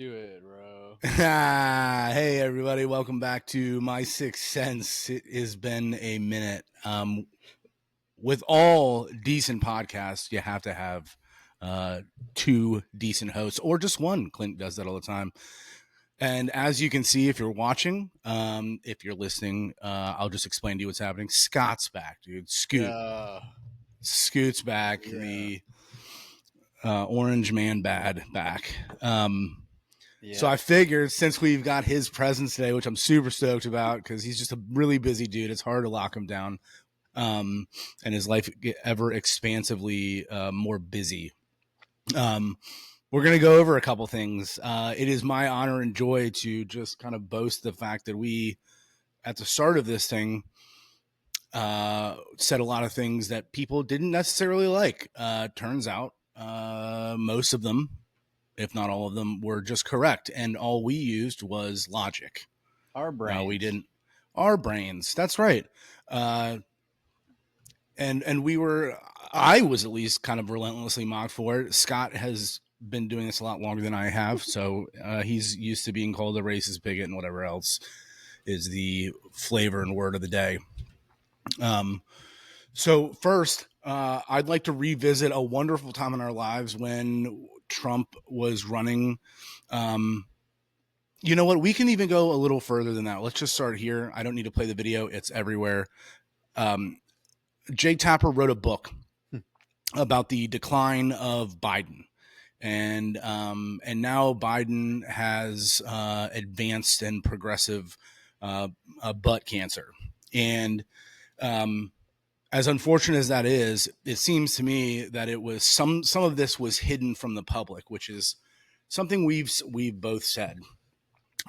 Do it, bro. Hey, everybody. Welcome back to My Sixth Sense. It has been a minute. With all decent podcasts, you have to have two decent hosts or just one. Clint does that all the time. And as you can see, if you're watching, if you're listening, I'll just explain to you what's happening. Scott's back, dude. Scoot's back. Yeah. The orange man back. Yeah. So I figured since we've got his presence today, which I'm super stoked about because he's just a really busy dude, it's hard to lock him down, and his life get ever expansively more busy. We're going to go over a couple things. It is my honor and joy to just kind of boast the fact that we, at the start of this thing, said a lot of things that people didn't necessarily like. Turns out most of them, if not all of them, were just correct. And all we used was logic. Our brains. We didn't. Our brains. That's right. And we were, I was at least kind of relentlessly mocked for it. Scott has been doing this a lot longer than I have. So he's used to being called a racist bigot and whatever else is the flavor and word of the day. So first, I'd like to revisit a wonderful time in our lives when Trump was running. You know what? We can even go a little further than that. Let's just start here. I don't need to play the video. It's everywhere. Jake Tapper wrote a book about the decline of Biden. And now Biden has advanced and progressive butt cancer. And as unfortunate as that is, it seems to me that it was some of this was hidden from the public, which is something we've both said.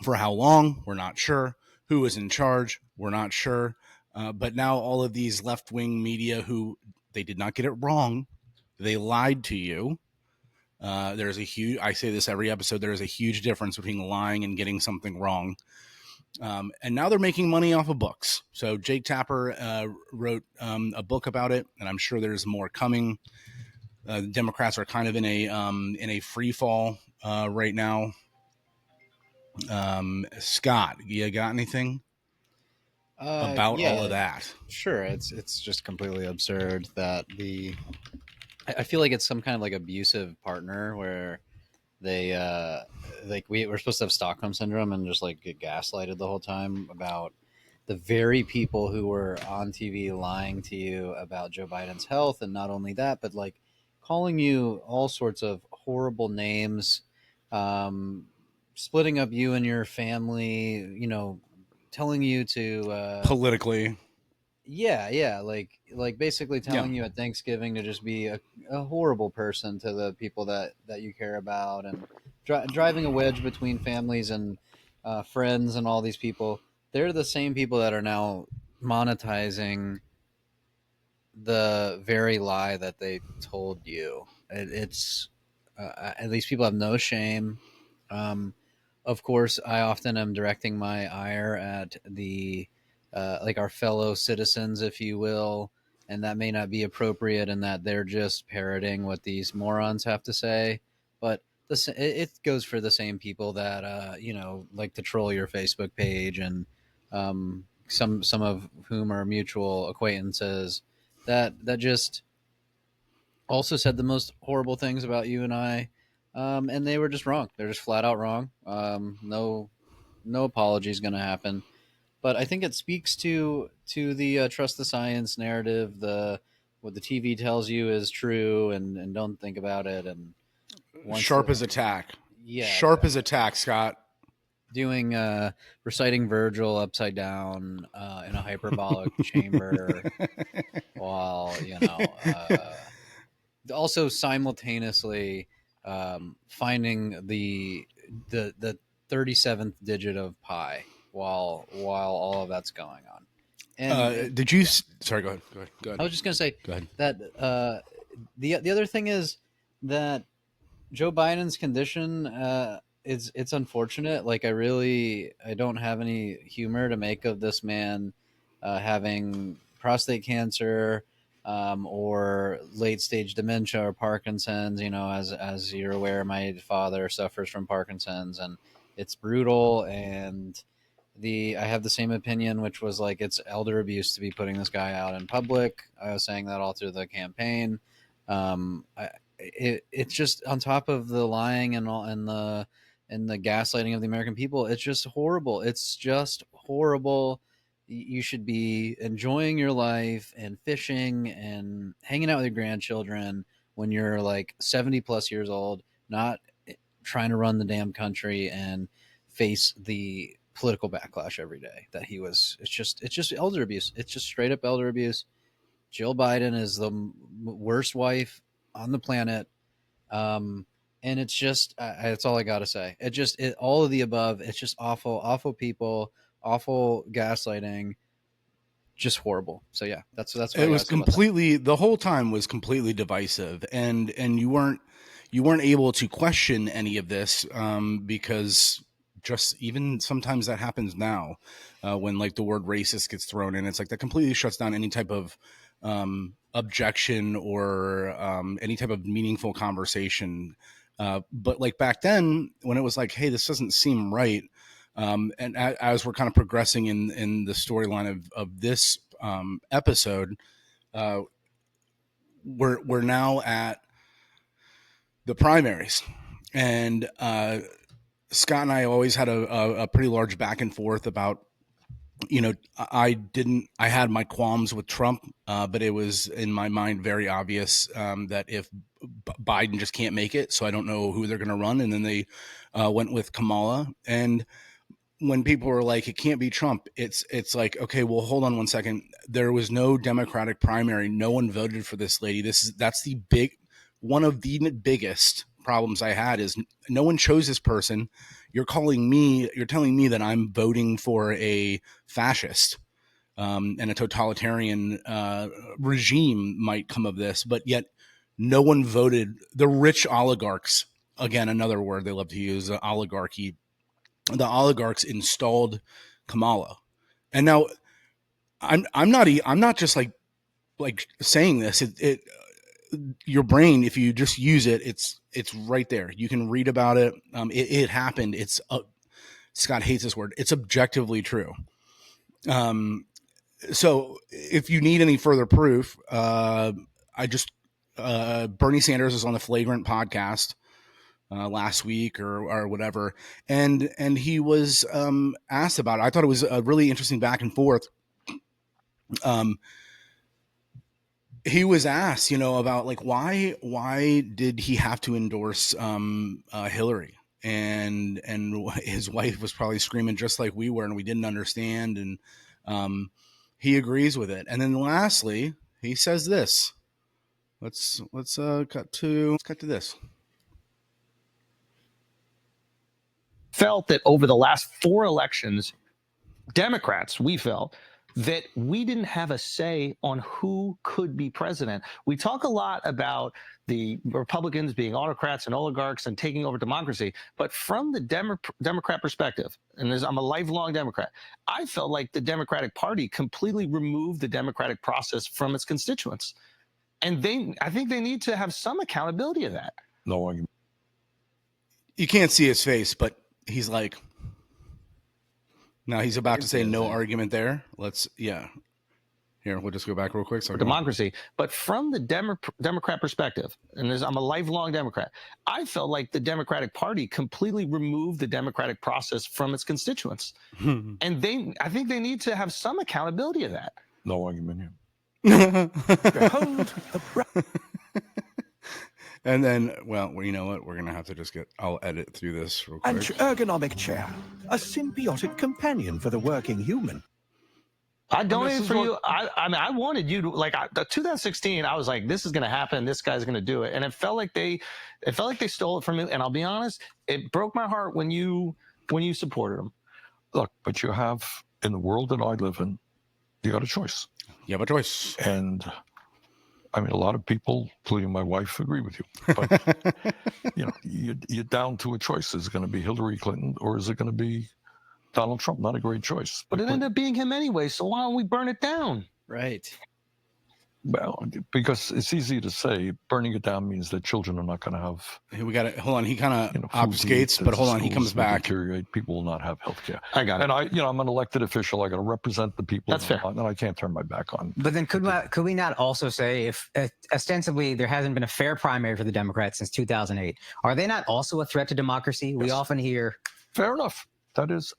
For how long, we're not sure. Who is in charge, we're not sure. But now all of these left-wing media who they did not get it wrong, they lied to you. There's a huge, I say this every episode, there is a huge difference between lying and getting something wrong. And now they're making money off of books. So Jake Tapper wrote a book about it, and I'm sure there's more coming. The Democrats are kind of in a free fall right now. Scott, you got anything about all of that? Sure. It's just completely absurd that I feel like it's some kind of like abusive partner where they we're supposed to have Stockholm syndrome and just like get gaslighted the whole time about the very people who were on TV lying to you about Joe Biden's health, and not only that, but like calling you all sorts of horrible names, splitting up you and your family, telling you to politically. Yeah, like basically telling you at Thanksgiving to just be a horrible person to the people that you care about, and driving a wedge between families and friends and all these people. They're the same people that are now monetizing the very lie that they told you. It's at least people have no shame. Of course, I often am directing my ire at the like our fellow citizens, if you will, and that may not be appropriate in that they're just parroting what these morons have to say. But it goes for the same people that like to troll your Facebook page, and some of whom are mutual acquaintances that just also said the most horrible things about you and I, and they were just wrong. They're just flat out wrong. No apology is going to happen. But I think it speaks to the trust the science narrative. What the TV tells you is true, and don't think about it. And Sharp as attack. Yeah, sharp as attack, Scott. Doing reciting Virgil upside down in a hyperbolic chamber, while also simultaneously finding the 37th digit of pi while all of that's going on. And did you? Sorry, go ahead. I was just going to say go that the other thing is that Joe Biden's condition it's unfortunate. Like I don't have any humor to make of this man having prostate cancer, or late stage dementia or Parkinson's. As you're aware, my father suffers from Parkinson's, and it's brutal. And I have the same opinion, which was like it's elder abuse to be putting this guy out in public. I was saying that all through the campaign. It's just on top of the lying and the gaslighting of the American people. It's just horrible. It's just horrible. You should be enjoying your life and fishing and hanging out with your grandchildren when you're like 70 plus years old, not trying to run the damn country and face the political backlash every day that he was. It's just elder abuse. It's just straight up elder abuse. Jill Biden is the worst wife on the planet. Um, and it's just that's all I got to say. All of the above. It's just awful people, awful gaslighting, just horrible. So yeah, that's what It I got was to say about that. completely, the whole time was completely divisive, and you weren't able to question any of this, because just even sometimes that happens now, when like the word racist gets thrown in, it's like that completely shuts down any type of objection or any type of meaningful conversation. But like back then, when it was like, hey, this doesn't seem right, and as we're kind of progressing in the storyline of this episode, uh, we're now at the primaries, and Scott and I always had a pretty large back and forth about, I had my qualms with Trump, but it was in my mind very obvious that if Biden just can't make it, so I don't know who they're going to run. And then they went with Kamala. And when people were like, it can't be Trump, it's like, okay, well, hold on one second. There was no Democratic primary. No one voted for this lady. That's one of the biggest problems I had is no one chose this person. You're telling me that I'm voting for a fascist, and a totalitarian regime might come of this, but yet no one voted. The rich oligarchs, again, another word they love to use, oligarchy. The oligarchs installed Kamala, and now I'm not just like saying this. Your brain, if you just use it, it's right there. You can read about it. It happened. Scott hates this word. It's objectively true. So if you need any further proof, Bernie Sanders was on the Flagrant podcast last week or whatever, and he was asked about it. I thought it was a really interesting back and forth. He was asked, about like why did he have to endorse Hillary, and his wife was probably screaming just like we were, and we didn't understand, and he agrees with it. And then lastly, he says this. Let's cut to this. Felt that over the last 4 elections, Democrats, we felt that we didn't have a say on who could be president. We talk a lot about the Republicans being autocrats and oligarchs and taking over democracy, but from the Democrat perspective, and I'm a lifelong Democrat, I felt like the Democratic Party completely removed the democratic process from its constituents. And I think they need to have some accountability of that. No argument. You can't see his face, but he's like, now he's about to say no argument there. Here, we'll just go back real quick. For democracy, but from the Democrat perspective, and I'm a lifelong Democrat, I felt like the Democratic Party completely removed the democratic process from its constituents. And I think they need to have some accountability of that. No argument here. And then, well, you know what? We're going to have to just I'll edit through this real quick. An ergonomic chair, a symbiotic companion for the working human. I donated for you. I mean, I wanted you to, like, 2016, I was like, this is going to happen. This guy's going to do it. And it felt like they stole it from me. And I'll be honest, it broke my heart when you supported him. Look, but you have, in the world that I live in, you got a choice. You have a choice. And I mean, a lot of people, including my wife, agree with you. But, you're down to a choice. Is it going to be Hillary Clinton or is it going to be Donald Trump? Not a great choice. But it ended up being him anyway, so why don't we burn it down? Right. Well, because it's easy to say burning it down means that children are not going to have. We got it. Hold on. He kind of food to eat, obfuscates, that but the hold on. He schools comes will back. deteriorate. People will not have health care. I got it. And I'm an elected official. I got to represent the people. That's fair. And I can't turn my back on. But then could we not also say, if ostensibly there hasn't been a fair primary for the Democrats since 2008, are they not also a threat to democracy? Yes. We often hear. Fair enough. That is.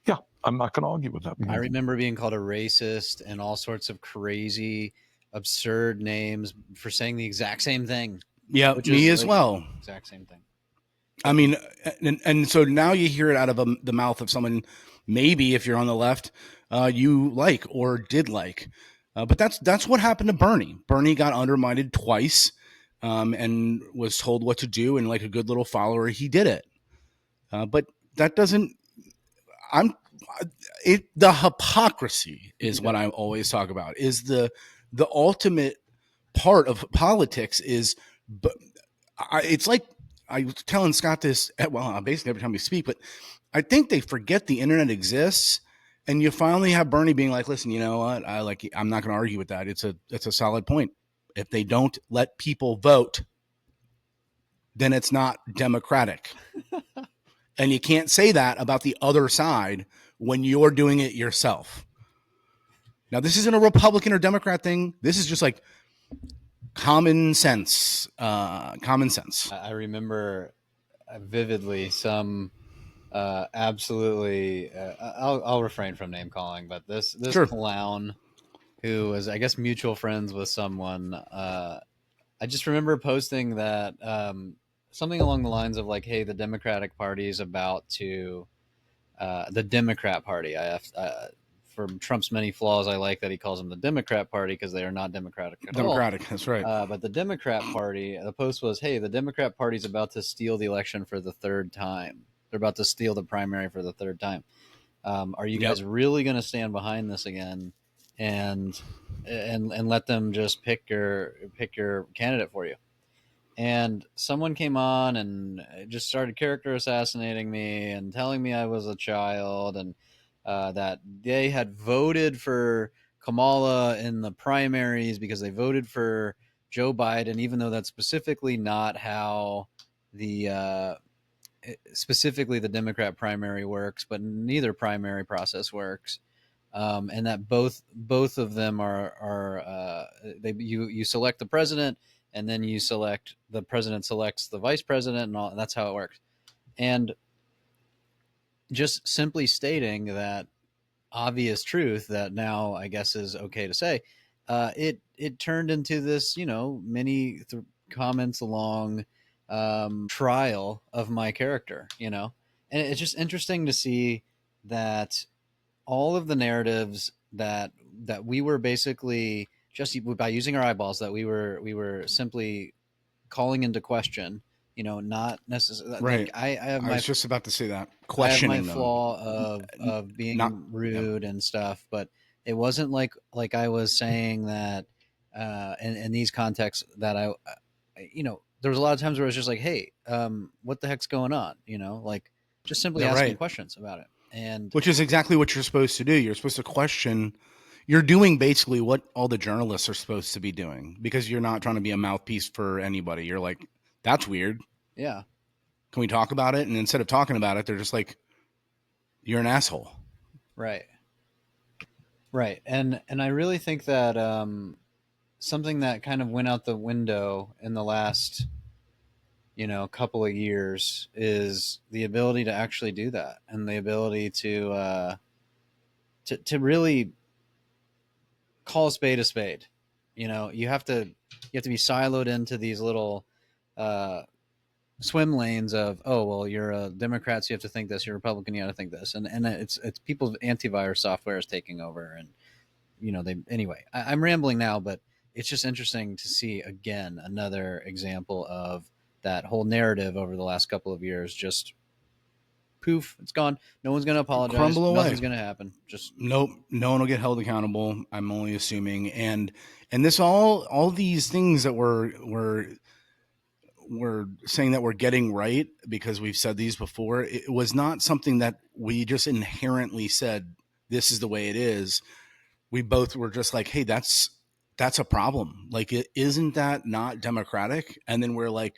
Yeah, I'm not going to argue with that. I remember being called a racist and all sorts of crazy, absurd names for saying the exact same thing. Yeah, me as well. Exact same thing. I mean, and so now you hear it out of the mouth of someone, maybe if you're on the left, you like or did like. But that's what happened to Bernie. Bernie got undermined twice and was told what to do. And like a good little follower, he did it. But that doesn't the hypocrisy is what I always talk about, is the ultimate part of politics is, it's like, I was telling Scott this, basically every time we speak, but I think they forget the internet exists, and you finally have Bernie being like, listen, you know what? I'm not going to argue with that. It's a solid point. If they don't let people vote, then it's not democratic. And you can't say that about the other side when you're doing it yourself. Now, this isn't a Republican or Democrat thing. This is just like common sense. I remember vividly some absolutely. I'll refrain from name calling, but this Sure. clown who was, I guess, mutual friends with someone. I just remember posting that something along the lines of like, "Hey, the Democratic Party is about to." The Democrat Party. For Trump's many flaws, I like that he calls them the Democrat Party because they are not democratic at all. Democratic, that's right. But the Democrat Party, the post was, hey, the Democrat Party is about to steal the election for the third time. They're about to steal the primary for the third time. Are you guys really going to stand behind this again and let them just pick your candidate for you? And someone came on and just started character assassinating me and telling me I was a child and that they had voted for Kamala in the primaries because they voted for Joe Biden, even though that's specifically not how specifically the Democrat primary works, but neither primary process works. And that both of them are you select the president, and then the president selects the vice president, and all. That's how it works. And just simply stating that obvious truth that now I guess is okay to say, it turned into this, many comments along trial of my character, and it's just interesting to see that all of the narratives that we were basically just by using our eyeballs, that we were simply calling into question, not necessarily. Right. I was just about to say that. Questioning I have my flaw of being not rude and stuff, but it wasn't like I was saying that in these contexts that I there was a lot of times where it was just like, hey, what the heck's going on? Like just simply asking questions about it. And which is exactly what you're supposed to do. You're supposed to question. You're doing basically what all the journalists are supposed to be doing, because you're not trying to be a mouthpiece for anybody. You're like, that's weird. Yeah. Can we talk about it? And instead of talking about it, they're just like, you're an asshole. Right. Right. And I really think that something that kind of went out the window in the last couple of years is the ability to actually do that, and the ability to really call a spade a spade. You have to be siloed into these little swim lanes of, oh, well, you're a Democrat, so you have to think this, you're a Republican, you have to think this, and it's people's antivirus software is taking over, and anyway, I'm rambling now, but it's just interesting to see again another example of that whole narrative over the last couple of years. Just poof, it's gone. No one's going to apologize. Crumble away. Nothing's going to happen. Just nope. No one will get held accountable. I'm only assuming. And this all these things that we're saying that we're getting right, because we've said these before. It was not something that we just inherently said, this is the way it is. We both were just like, hey, that's that's a problem. Like, isn't that not democratic? And then we're like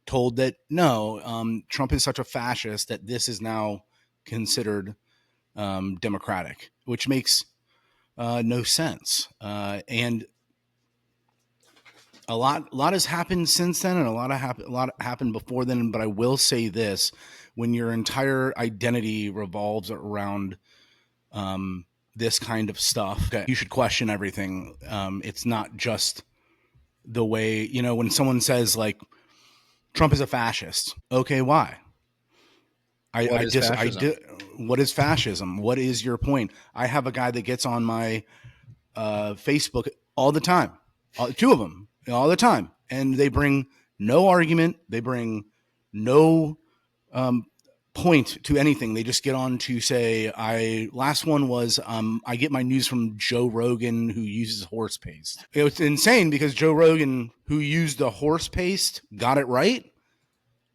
told that no, Trump is such a fascist that this is now considered democratic, which makes no sense. And a lot has happened since then, and a lot happened before then. But I will say this: when your entire identity revolves around this kind of stuff, you should question everything. It's not just the way, when someone says like Trump is a fascist. Okay, why? What is fascism? What is fascism? What is your point? I have a guy that gets on my Facebook all the time, two of them all the time, and they bring no argument. They bring no point to anything. They just get on to say, last one was, I get my news from Joe Rogan, who uses horse paste. It was insane because Joe Rogan, who used the horse paste, got it right,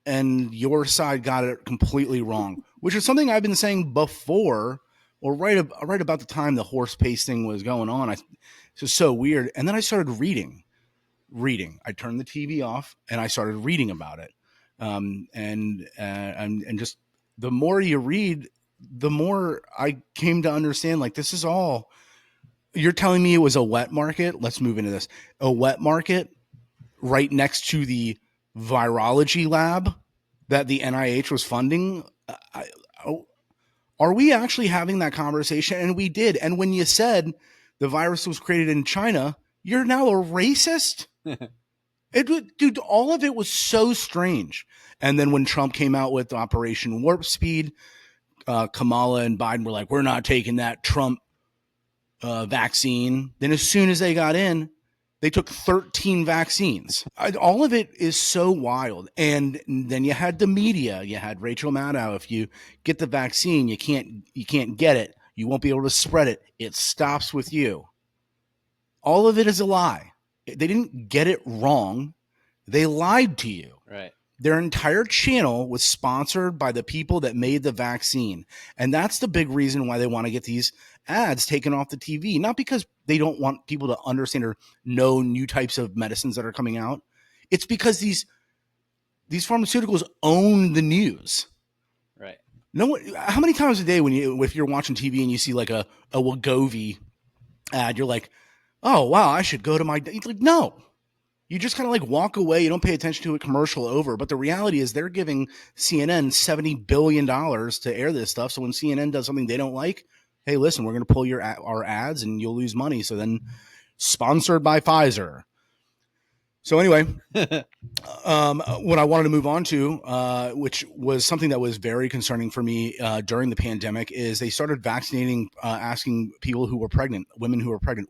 and your side got it completely wrong, which is something I've been saying before, or right about the time the horse paste thing was going on. It's just so weird. And then I started reading. I turned the TV off and I started reading about it. And just the more you read, the more I came to understand, like, this is all, you're telling me it was a wet market. Let's move into this. A wet market right next to the virology lab that the NIH was funding. Are we actually having that conversation? And we did. And when you said the virus was created in China, you're now a racist? Dude, all of it was so strange. And then when Trump came out with Operation Warp Speed, Kamala and Biden were like, we're not taking that Trump vaccine. Then as soon as they got in, they took 13 vaccines. All of it is so wild. And then you had the media. You had Rachel Maddow. If you get the vaccine, you can't get it. You won't be able to spread it. It stops with you. All of it is a lie. They didn't get it wrong. They lied to you. Right. Their entire channel was sponsored by the people that made the vaccine. And that's the big reason why they want to get these ads taken off the TV. Not because they don't want people to understand or know new types of medicines that are coming out. It's because these pharmaceuticals own the news. Right. How many times a day if you're watching TV and you see like a Wegovy ad, you're like, oh, wow, I should go to my... Like, no. You just kind of like walk away. You don't pay attention to a commercial over. But the reality is they're giving CNN $70 billion to air this stuff. So when CNN does something they don't like, hey, listen, we're going to pull our ads and you'll lose money. So then sponsored by Pfizer. So anyway, what I wanted to move on to, which was something that was very concerning for me during the pandemic, is they started vaccinating, asking people who were pregnant, women who were pregnant,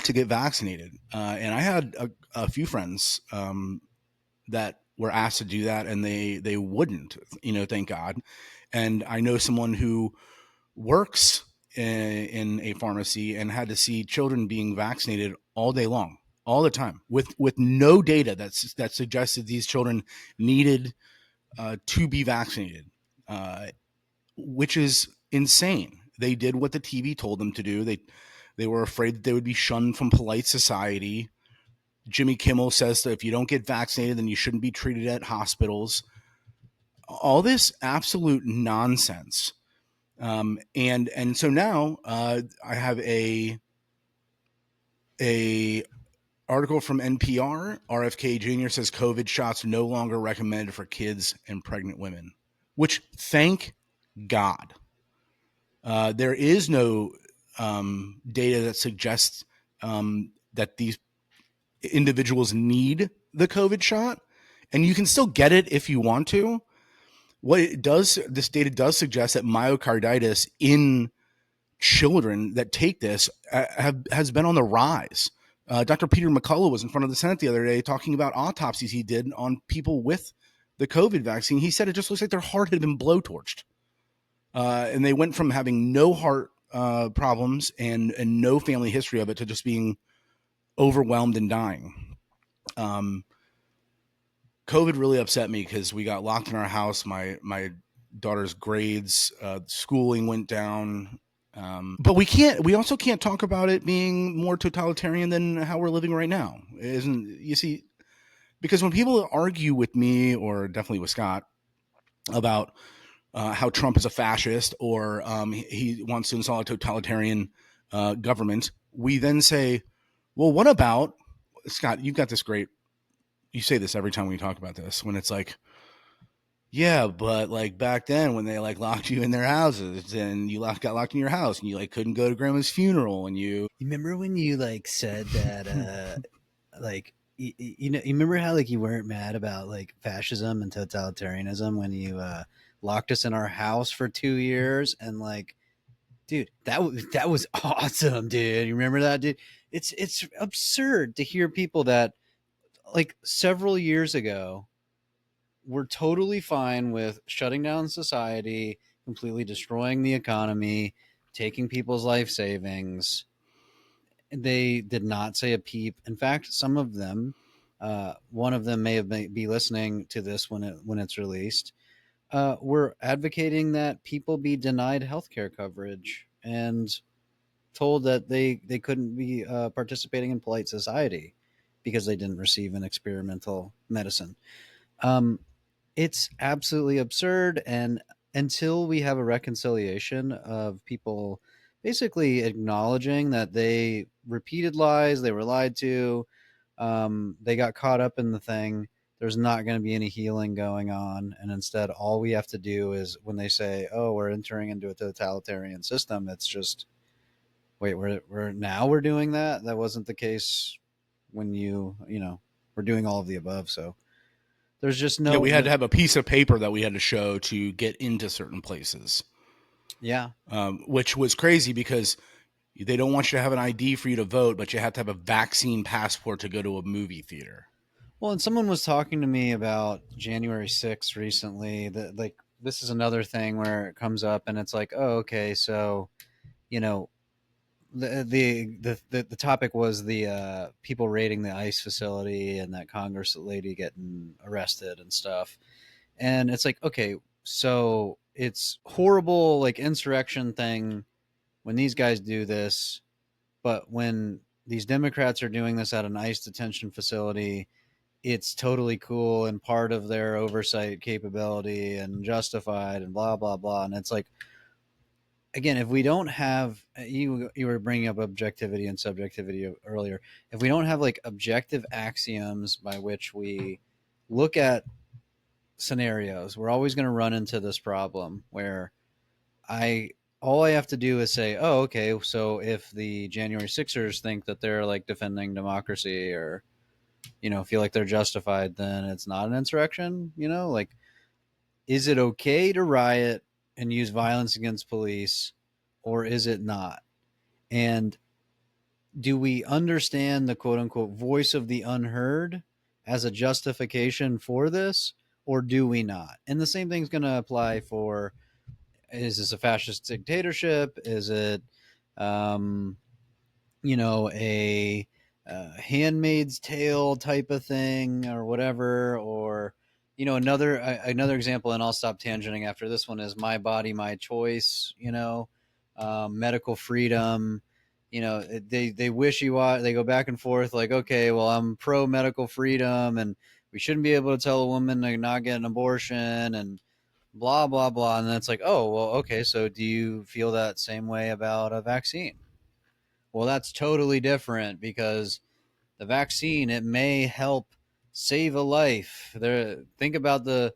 to get vaccinated. And I had a few friends that were asked to do that, and they wouldn't, thank God. And I know someone who works in a pharmacy and had to see children being vaccinated all day long, all the time, with no data that suggested these children needed to be vaccinated, which is insane. They did what the TV told them to do. They were afraid that they would be shunned from polite society. Jimmy Kimmel says that if you don't get vaccinated, then you shouldn't be treated at hospitals. All this absolute nonsense. And so now I have a article from NPR. RFK Jr. says COVID shots no longer recommended for kids and pregnant women, which, thank God. There is no data that suggests that these individuals need the COVID shot, and you can still get it if you want to. What it does, this data does suggest that myocarditis in children that take this has been on the rise. Dr. Peter McCullough was in front of the Senate the other day talking about autopsies he did on people with the COVID vaccine. He said it just looks like their heart had been blowtorched. And they went from having no heart problems and no family history of it to just being overwhelmed and dying. COVID really upset me because we got locked in our house. My daughter's grades, schooling went down. But we also can't talk about it being more totalitarian than how we're living right now. Isn't, you see, because when people argue with me, or definitely with Scott, about how Trump is a fascist, or he wants to install a totalitarian government, we then say, well, what about, Scott, you've got this great, you say this every time we talk about this, when it's like, yeah, but like back then when they like locked you in their houses and you got locked in your house and you like couldn't go to grandma's funeral and you remember when you like said that like you know, you remember how like you weren't mad about like fascism and totalitarianism when you locked us in our house for 2 years, and like, dude, that was awesome, dude. You remember that, dude? It's absurd to hear people that like several years ago were totally fine with shutting down society, completely destroying the economy, taking people's life savings. They did not say a peep. In fact, some of them, one of them may have be listening to this when it's released. Were advocating that people be denied healthcare coverage and told that they couldn't be participating in polite society because they didn't receive an experimental medicine. Um, it's absolutely absurd, and until we have a reconciliation of people basically acknowledging that they repeated lies, they were lied to, they got caught up in the thing, there's not going to be any healing going on. And instead, all we have to do is when they say, oh, we're entering into a totalitarian system, it's just, wait, we're doing that. That wasn't the case when you know, we're doing all of the above. So there's just no. yeah, we had to have a piece of paper that we had to show to get into certain places. Yeah. Which was crazy because they don't want you to have an ID for you to vote, but you have to have a vaccine passport to go to a movie theater. Well, and someone was talking to me about January 6th recently. That like this is another thing where it comes up, and it's like, oh, okay, so you know, the topic was the people raiding the ICE facility and that Congress lady getting arrested and stuff. And it's like, okay, so it's horrible like insurrection thing when these guys do this, but when these Democrats are doing this at an ICE detention facility, it's totally cool and part of their oversight capability and justified and blah blah blah. And it's like, again, if we don't have, you were bringing up objectivity and subjectivity earlier, if we don't have like objective axioms by which we look at scenarios, we're always going to run into this problem where I all I have to do is say, oh, okay, so if the January Sixers think that they're like defending democracy, or you know, feel like they're justified, then it's not an insurrection. You know, like, is it okay to riot and use violence against police, or is it not? And do we understand the quote unquote voice of the unheard as a justification for this, or do we not? And the same thing's going to apply for, is this a fascist dictatorship? Is it, um, you know, a Handmaid's Tale type of thing or whatever? Or, you know, another example, and I'll stop tangenting after this one, is My Body, My Choice. You know, medical freedom. You know, they wishy-washy. They go back and forth. Like, okay, well, I'm pro medical freedom, and we shouldn't be able to tell a woman to not get an abortion, and blah blah blah. And then it's like, oh well, okay, so do you feel that same way about a vaccine? Well, that's totally different, because the vaccine, it may help save a life. Think about the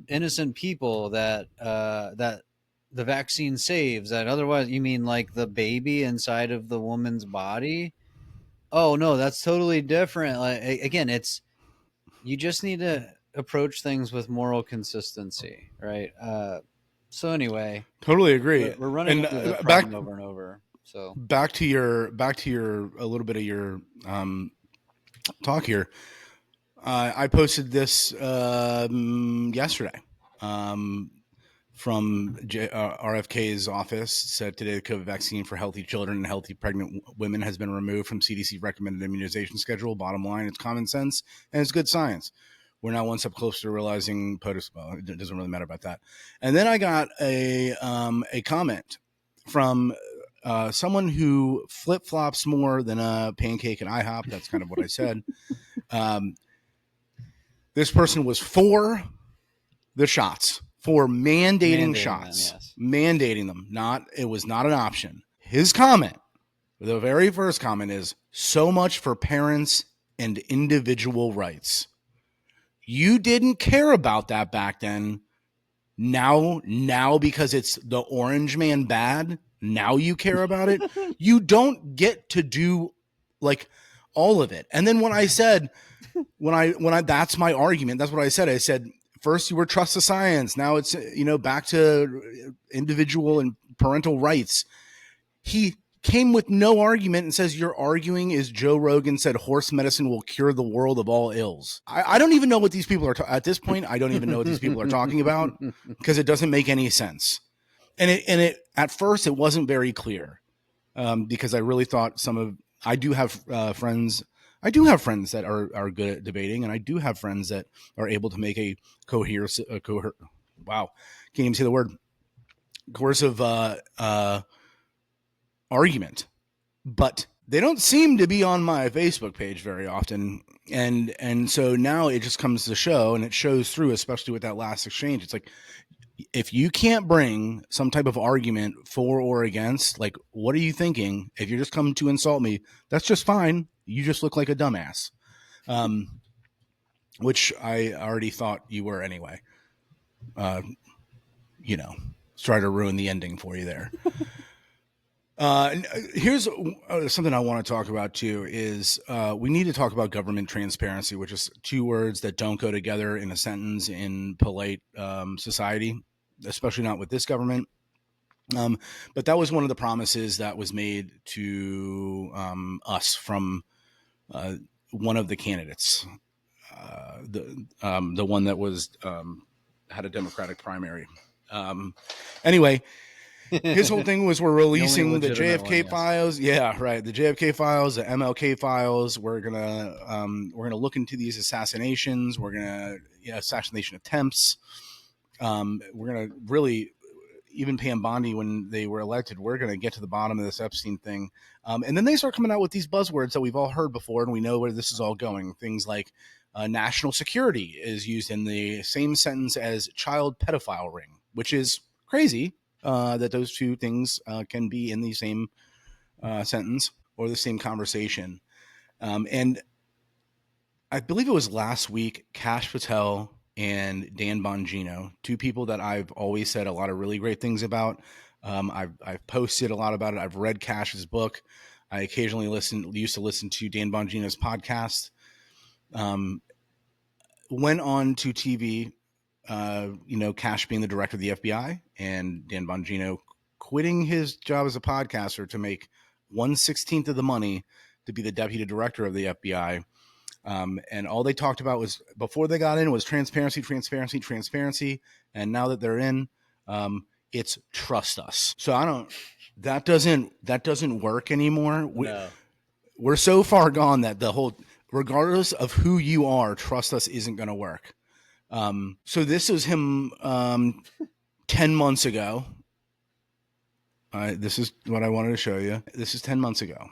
innocent people that the vaccine saves. That otherwise, you mean like the baby inside of the woman's body? Oh no, that's totally different. Like, again, it's, you just need to approach things with moral consistency, right? So anyway, Totally agree. we're running And into the problem over and over. So back to your a little bit of your talk here. I posted this yesterday from RFK's office. Said today the COVID vaccine for healthy children and healthy pregnant women has been removed from CDC recommended immunization schedule. Bottom line, it's common sense and it's good science. We're now one step closer to realizing well, it doesn't really matter about that. And then I got a comment from someone who flip-flops more than a pancake and IHOP. That's kind of what I said. This person was for the shots, for mandating shots, them, yes. mandating them. It was not an option. His comment, the very first comment, is so much for parents and individual rights. You didn't care about that back then. Now because it's the orange man bad, now you care about it. You don't get to do like all of it. And then when I said, that's my argument. That's what I said. I said, first you were trust the science. Now it's, back to individual and parental rights. He came with no argument and says, you're arguing is Joe Rogan said horse medicine will cure the world of all ills. I don't even know what these people are at this point. I don't even know what these people are talking about because it doesn't make any sense. And it at first it wasn't very clear because I really thought I do have friends that are good at debating, and I do have friends that are able to make a coercive argument, but they don't seem to be on my Facebook page very often. And so now it just comes to show, and it shows through, especially with that last exchange. It's like, if you can't bring some type of argument for or against, like, what are you thinking? If you're just coming to insult me, that's just fine. You just look like a dumbass, which I already thought you were anyway. Try to ruin the ending for you there. Here's something I want to talk about too is we need to talk about government transparency, which is two words that don't go together in a sentence in polite society, especially not with this government. But that was one of the promises that was made to us from one of the candidates, the one that was had a Democratic primary. Anyway. His whole thing was we're releasing the JFK files. Yeah, right. The JFK files, the MLK files. We're gonna look into these assassinations. We're gonna assassination attempts. We're gonna really, even Pam Bondi when they were elected, we're gonna get to the bottom of this Epstein thing. And then they start coming out with these buzzwords that we've all heard before, and we know where this is all going. Things like national security is used in the same sentence as child pedophile ring, which is crazy. That those two things can be in the same sentence or the same conversation. And I believe it was last week, Kash Patel and Dan Bongino, two people that I've always said a lot of really great things about. I've posted a lot about it. I've read Kash's book. I occasionally used to listen to Dan Bongino's podcast. Went on to TV, Kash being the director of the FBI and Dan Bongino quitting his job as a podcaster to make 1/16 of the money to be the deputy director of the FBI. And all they talked about was before they got in was transparency. And now that they're in, it's trust us. So that doesn't work anymore. We're so far gone that the whole, regardless of who you are, trust us isn't going to work. So this was him 10 months ago. This is what I wanted to show you. This is 10 months ago.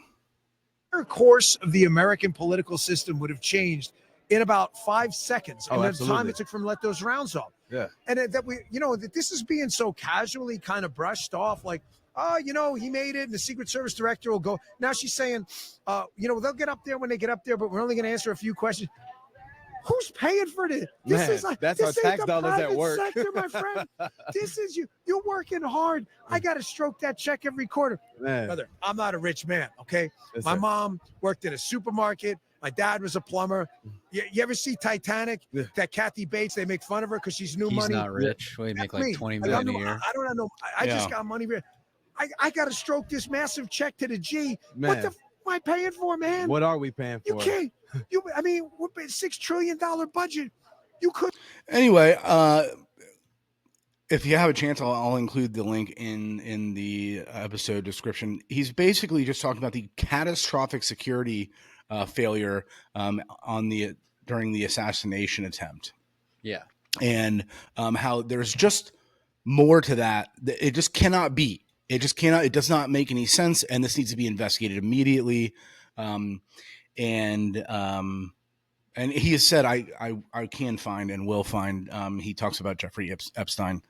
The course of the American political system would have changed in about 5 seconds. And the time it took for him to let those rounds off. Yeah. And that this is being so casually kind of brushed off like, he made it and the Secret Service director will go. Now she's saying, they'll get up there when they get up there, but we're only going to answer a few questions. Who's paying for this? That's our tax dollars at work. Sector, my friend. This is you. You're working hard. I got to stroke that check every quarter. Man. Brother, I'm not a rich man, okay? Yes, my mom worked at a supermarket. My dad was a plumber. You ever see Titanic? Yeah. That Kathy Bates, they make fun of her because she's new money. She's not rich. We make like $20 million a year. I don't know. I just got money. I got to stroke this massive check to the G. Man. What the am I paying for, man? What are we paying for? You can't. We're paying $6 trillion budget. You could. Anyway, if you have a chance, I'll include the link in the episode description. He's basically just talking about the catastrophic security failure during the assassination attempt. Yeah, and how there's just more to that. It just cannot be. It just cannot. It does not make any sense, and this needs to be investigated immediately. And he has said, I can find and will find. He talks about Jeffrey Epstein,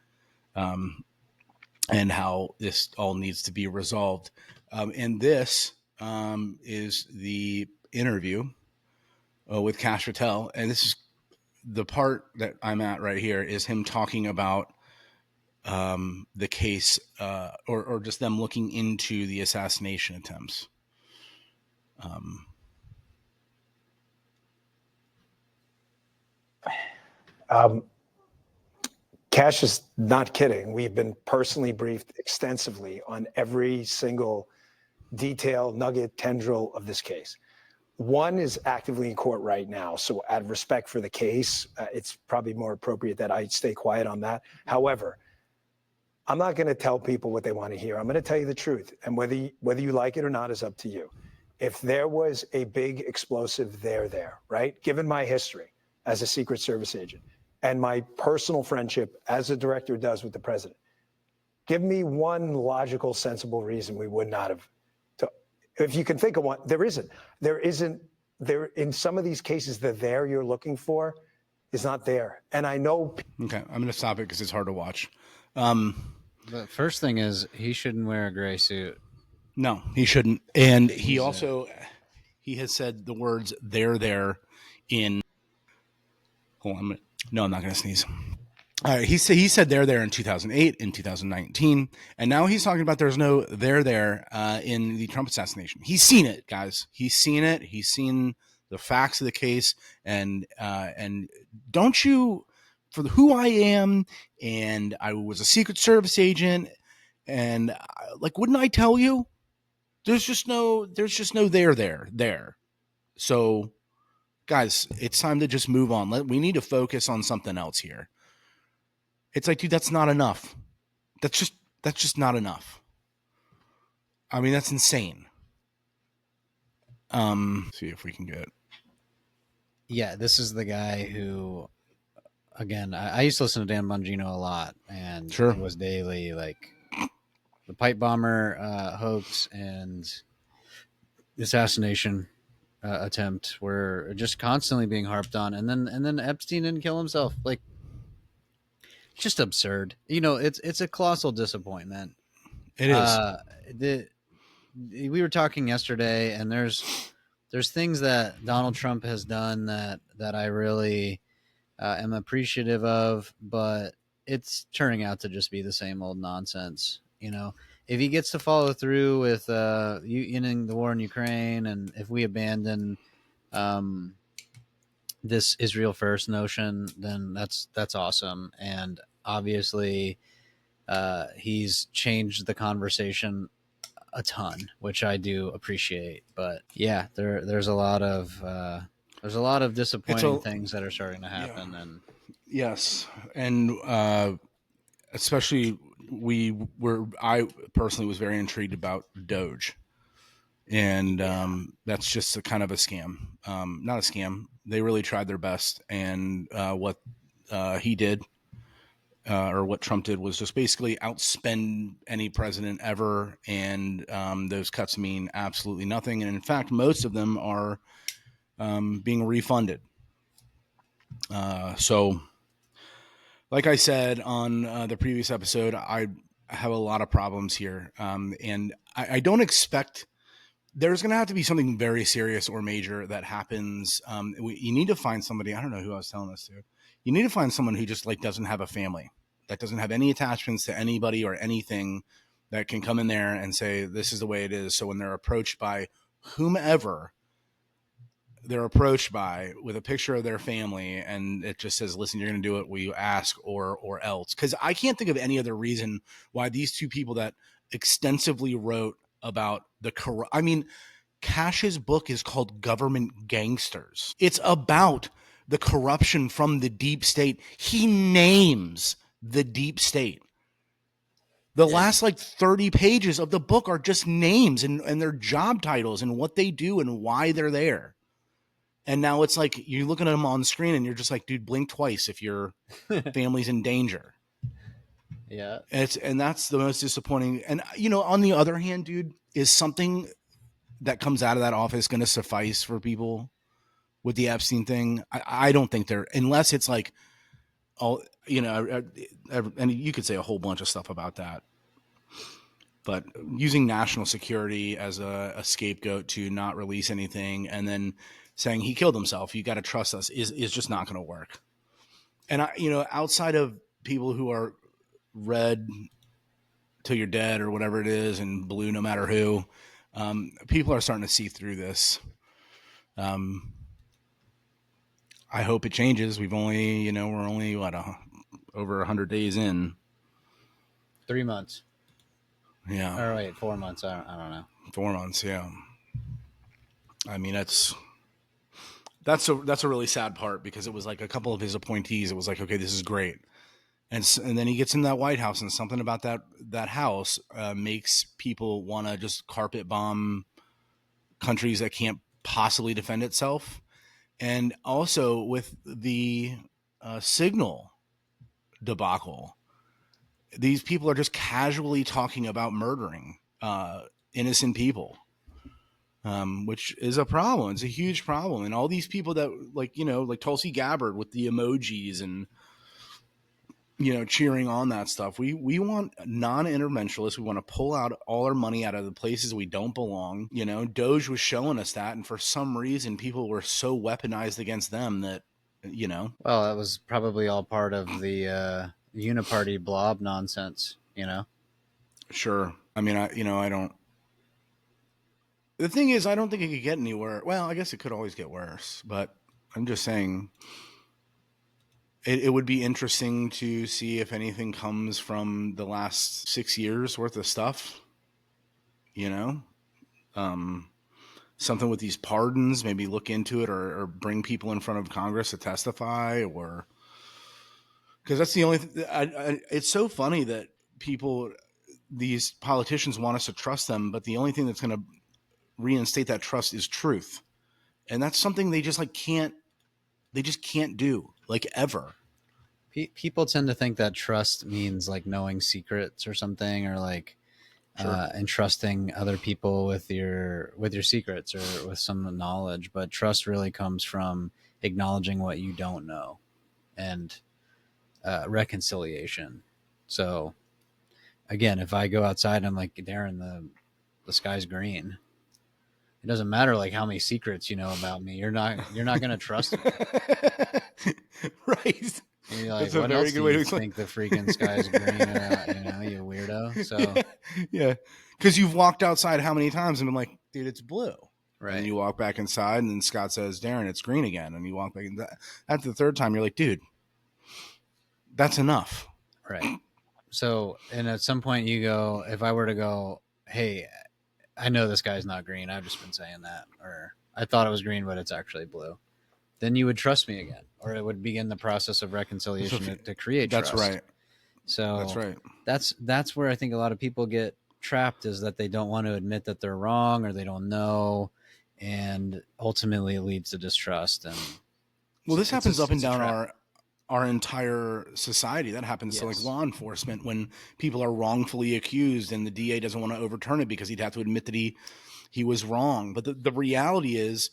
and how this all needs to be resolved. And this is the interview with Cash Patel, and this is the part that I'm at right here. Is him talking about the case, or just them looking into the assassination attempts. Cash is not kidding. We've been personally briefed extensively on every single detail, nugget, tendril of this case. One is actively in court right now. So out of respect for the case, it's probably more appropriate that I stay quiet on that. However, I'm not going to tell people what they want to hear. I'm going to tell you the truth. And whether you like it or not is up to you. If there was a big explosive there, right? Given my history as a Secret Service agent and my personal friendship as a director does with the president, give me one logical, sensible reason we would not have. If you can think of one, there isn't. In some of these cases, the there you're looking for is not there. And I know. Okay, I'm going to stop it because it's hard to watch. The first thing is he shouldn't wear a gray suit. No, he shouldn't. And he has said the words there in. Hold on. No, I'm not going to sneeze. He said there in 2008, in 2019, and now he's talking about there's no there in the Trump assassination. He's seen it, guys. He's seen it. He's seen the facts of the case, and don't you, for who I am, and I was a Secret Service agent, and wouldn't I tell you? There's just no there. So, guys, it's time to just move on. We need to focus on something else here. It's like, dude, that's not enough. That's just not enough. I mean, that's insane. See if we can get. Yeah, this is the guy who, again, I used to listen to Dan Bongino a lot, and Sure. It was daily, the pipe bomber hoax and assassination attempt were just constantly being harped on, and then Epstein didn't kill himself. Just absurd. It's a colossal disappointment. It is. We were talking yesterday, and there's things that Donald Trump has done that I really am appreciative of, but it's turning out to just be the same old nonsense. If he gets to follow through with ending the war in Ukraine, and if we abandon this Israel first notion, then that's awesome. And obviously, he's changed the conversation a ton, which I do appreciate. But yeah, there's a lot of disappointing things that are starting to happen. Yeah. And yes, and especially I personally was very intrigued about Doge, and that's just a kind of a scam. Not a scam. They really tried their best, and what he did. Or what Trump did was just basically outspend any president ever, and those cuts mean absolutely nothing. And in fact, most of them are being refunded. So, like I said on the previous episode, I have a lot of problems here, and I don't expect there's going to have to be something very serious or major that happens. You need to find somebody. I don't know who I was telling this to. You need to find someone who just doesn't have a family, that doesn't have any attachments to anybody or anything, that can come in there and say, this is the way it is. So when they're approached by whomever they're approached by with a picture of their family, and it just says, listen, you're going to do it, will you ask or else? Because I can't think of any other reason why these two people that extensively wrote about Cash's book is called Government Gangsters. It's about the corruption from the deep state. He names the deep state. The last 30 pages of the book are just names and their job titles and what they do and why they're there. And now it's like you're looking at them on screen and you're just like, dude, blink twice if your family's in danger. Yeah. And that's the most disappointing. And, on the other hand, dude, is something that comes out of that office going to suffice for people with the Epstein thing? I don't think unless it's like, and you could say a whole bunch of stuff about that. But using national security as a scapegoat to not release anything and then saying he killed himself, you got to trust us, is just not going to work. And outside of people who are red till you're dead or whatever it is, and blue no matter who, people are starting to see through this. I hope it changes. We're only over 100 days in. 3 months. Yeah. Or wait, 4 months. I don't know. 4 months. Yeah. I mean, that's a really sad part, because it was like a couple of his appointees. It was like, okay, this is great. And then he gets in that White House, and something about that house makes people want to just carpet bomb countries that can't possibly defend itself. And also with the Signal debacle, these people are just casually talking about murdering innocent people, which is a problem. It's a huge problem. And all these people that like Tulsi Gabbard with the emojis and, cheering on that stuff. We want non-interventionalists. We want to pull out all our money out of the places we don't belong. Doge was showing us that. And for some reason, people were so weaponized against them that, Well, that was probably all part of the uniparty blob nonsense, Sure. I mean, I don't. The thing is, I don't think it could get anywhere. Well, I guess it could always get worse, but I'm just saying it would be interesting to see if anything comes from the last 6 years worth of stuff, something with these pardons, maybe look into it or bring people in front of Congress to testify, or because that's the only it's so funny that these politicians want us to trust them, but the only thing that's going to reinstate that trust is truth. And that's something they just can't do, ever. People tend to think that trust means knowing secrets or something, or entrusting other people with your secrets or with some knowledge. But trust really comes from acknowledging what you don't know, and reconciliation. So again, if I go outside and I'm like, Darren, the sky's green, it doesn't matter how many secrets you know about me. You're not going to trust me. Right. And you're like, what else do you think the freaking sky's green? You weirdo. So yeah, because you've walked outside how many times and been like, dude, it's blue. Right. And you walk back inside, and then Scott says, Darren, it's green again. And you walk back. After the third time, you're like, dude, that's enough. Right. So, and at some point you go, if I were to go, hey, I know this guy's not green, I've just been saying that, or I thought it was green, but it's actually blue, then you would trust me again, or it would begin the process of reconciliation to create trust. That's right. So that's right. That's where I think a lot of people get trapped, is that they don't want to admit that they're wrong, or they don't know, and ultimately it leads to distrust. And well, this happens up and down our entire society. That happens to law enforcement when people are wrongfully accused and the DA doesn't want to overturn it because he'd have to admit that he was wrong. But the reality is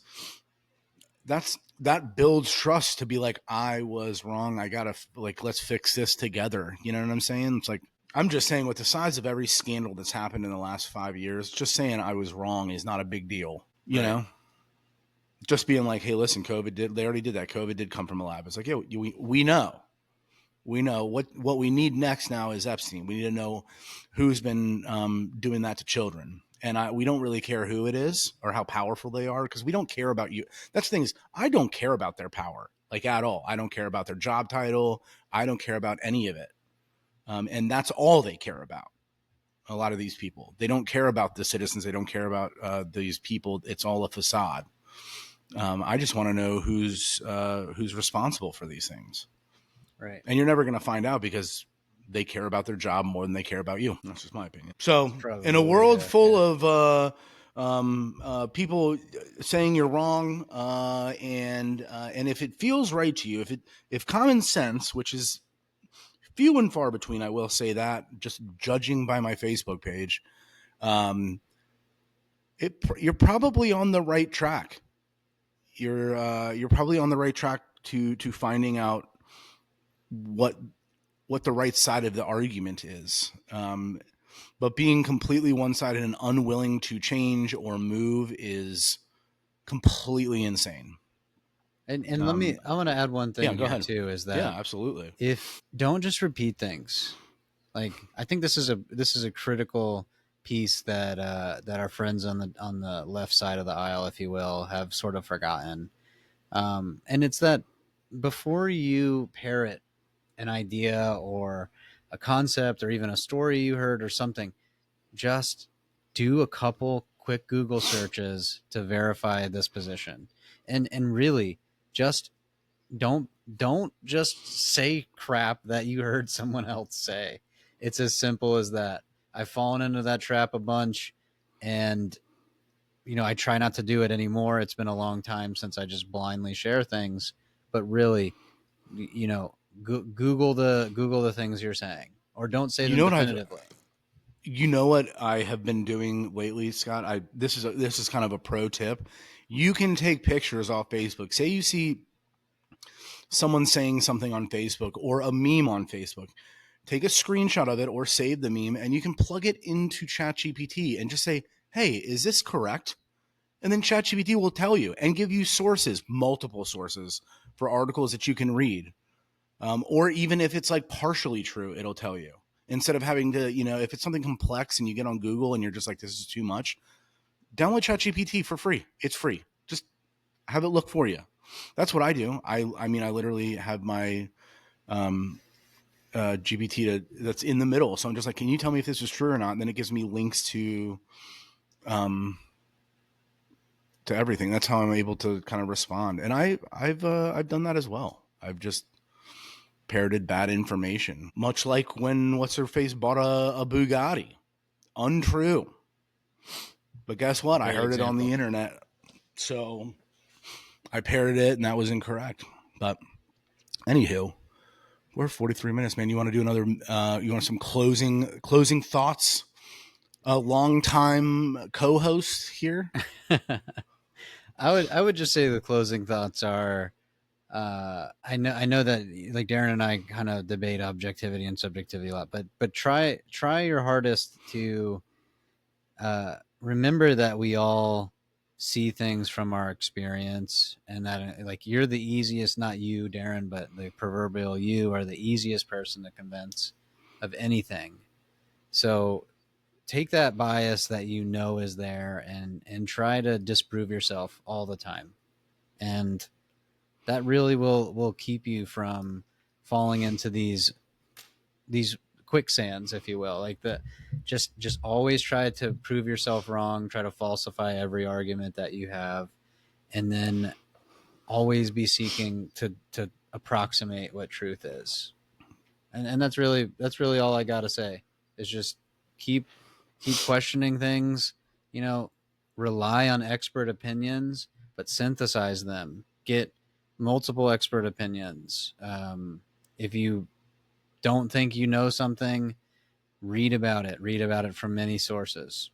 that builds trust to be like, I was wrong. I gotta let's fix this together. You know what I'm saying? It's like, I'm just saying, with the size of every scandal that's happened in the last 5 years, just saying I was wrong is not a big deal. You know? Just being like, hey, listen, they already did that. COVID did come from a lab. It's like, yeah, we know. We know what we need next now is Epstein. We need to know who's been doing that to children. And we don't really care who it is or how powerful they are, because we don't care about you. That's the thing, is I don't care about their power, at all. I don't care about their job title. I don't care about any of it. And that's all they care about. A lot of these people, they don't care about the citizens. They don't care about these people. It's all a facade. I just want to know who's responsible for these things. Right. And you're never going to find out, because they care about their job more than they care about you. That's just my opinion. So in a world full of people saying you're wrong, and if it feels right to you, if common sense, which is few and far between. I will say that, just judging by my Facebook page, you're probably on the right track. You're probably on the right track to finding out what the right side of the argument is. But being completely one-sided and unwilling to change or move is completely insane. And I want to add one thing go ahead. too, is that absolutely. If don't just repeat things. Like, I think this is a critical piece that our friends on the left side of the aisle, if you will, have sort of forgotten. And it's that before you parrot an idea or a concept or even a story you heard or something, just do a couple quick Google searches to verify this position. And really just don't just say crap that you heard someone else say. It's as simple as that. I've fallen into that trap a bunch, and I try not to do it anymore. It's been a long time since I just blindly share things, but really, Google the things you're saying, or don't say them definitively. You know what I have been doing lately, Scott? This is kind of a pro tip. You can take pictures off Facebook. Say you see someone saying something on Facebook or a meme on Facebook. Take a screenshot of it or save the meme, and you can plug it into ChatGPT and just say, "Hey, is this correct?" And then ChatGPT will tell you and give you sources, multiple sources for articles that you can read. Or even if it's like partially true, it'll tell you. Instead of having to, if it's something complex and you get on Google and you're just like, this is too much, download ChatGPT for free. It's free. Just have it look for you. That's what I do. I literally have my GPT that's in the middle. So I'm just like, can you tell me if this is true or not? And then it gives me links to everything. That's how I'm able to kind of respond. And I've done that as well. I've just parroted bad information, much like when what's her face bought a Bugatti. Untrue. But guess what? I heard it on the internet. So I parroted it, and that was incorrect. But anywho, we're 43 minutes, man. You want to do another? You want some closing thoughts? A long-time co-host here. I would just say the closing thoughts are, I know that like Darren and I kind of debate objectivity and subjectivity a lot, but try your hardest to remember that we all see things from our experience, and that like you're the easiest, not you, Darren, but the proverbial you are the easiest person to convince of anything. So take that bias that is there and try to disprove yourself all the time. And that really will keep you from falling into these quicksands, if you will. Like just always try to prove yourself wrong, try to falsify every argument that you have, and then always be seeking to approximate what truth is. And that's really all I got to say, is just keep questioning things, rely on expert opinions, but synthesize them. Get multiple expert opinions. If you don't think you know something, read about it from many sources.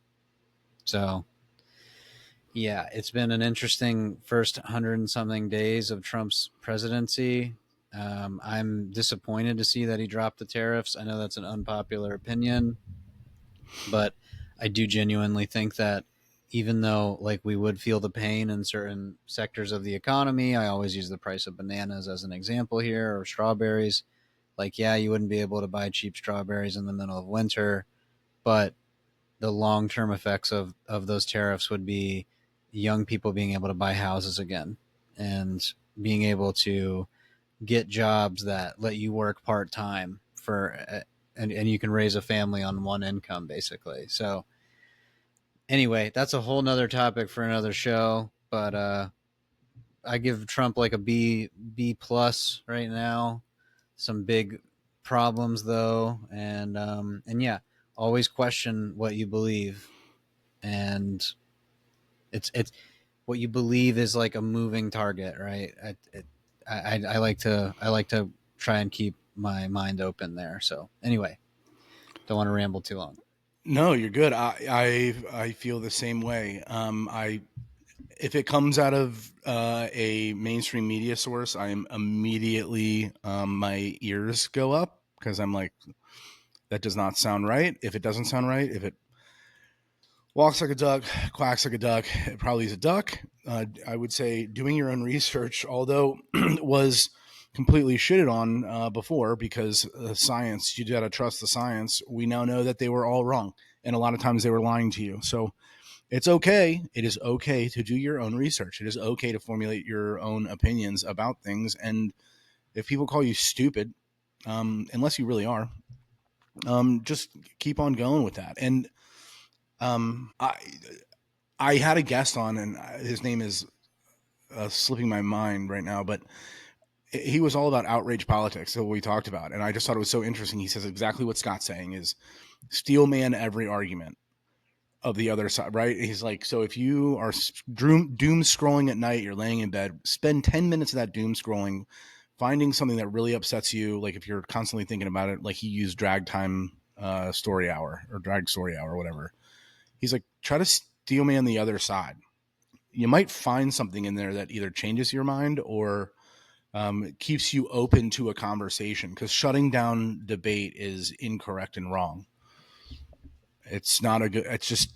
So yeah, it's been an interesting first 100 and something days of Trump's presidency. I'm disappointed to see that he dropped the tariffs. I know that's an unpopular opinion, but I do genuinely think that even though like we would feel the pain in certain sectors of the economy, I always use the price of bananas as an example here, or strawberries. Like, yeah, you wouldn't be able to buy cheap strawberries in the middle of winter, but the long-term effects of those tariffs would be young people being able to buy houses again and being able to get jobs that let you work part-time and you can raise a family on one income, basically. So anyway, that's a whole nother topic for another show, but I give Trump like a B plus right now. Some big problems though, and yeah, always question what you believe, and it's what you believe is like a moving target, right? I like to try and keep my mind open there. So anyway, don't want to ramble too long. No, you're good. I feel the same way. If it comes out of a mainstream media source, I am immediately my ears go up because I'm like, that does not sound right. If it doesn't sound right, if it walks like a duck, quacks like a duck, it probably is a duck. I would say doing your own research, although was completely shitted on before because science, you got to trust the science. We now know that they were all wrong. And a lot of times they were lying to you. So it's okay. It is okay to do your own research. It is okay to formulate your own opinions about things. And if people call you stupid, unless you really are, just keep on going with that. And I had a guest on, and his name is slipping my mind right now, but he was all about outrage politics, so we talked about. And I just thought it was so interesting. He says exactly what Scott's saying is steel man every argument of the other side, right? He's like, so if you are doom scrolling at night, you're laying in bed, spend 10 minutes of that doom scrolling, finding something that really upsets you. Like if you're constantly thinking about it, like he used drag time story hour or drag story hour or whatever. He's like, try to steel man the other side. You might find something in there that either changes your mind or keeps you open to a conversation, because shutting down debate is incorrect and wrong. It's not a good, it's just,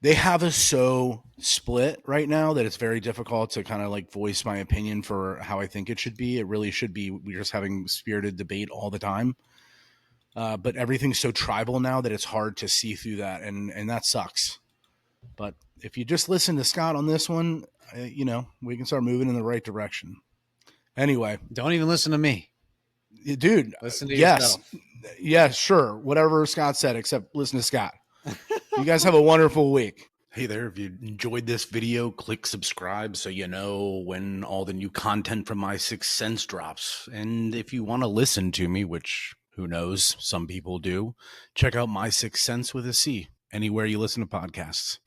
they have us so split right now that it's very difficult to kind of like voice my opinion for how I think it should be. It really should be, we're just having spirited debate all the time. But everything's so tribal now that it's hard to see through that. And that sucks. But if you just listen to Scott on this one, we can start moving in the right direction. Anyway. Don't even listen to me. Dude, listen to yourself. Yes, sure. Whatever Scott said, except listen to Scott. You guys have a wonderful week. Hey there, if you enjoyed this video, click subscribe so you know when all the new content from My Sixth Sense drops. And if you want to listen to me, which who knows, some people do, check out My Sixth Sense with a C, anywhere you listen to podcasts.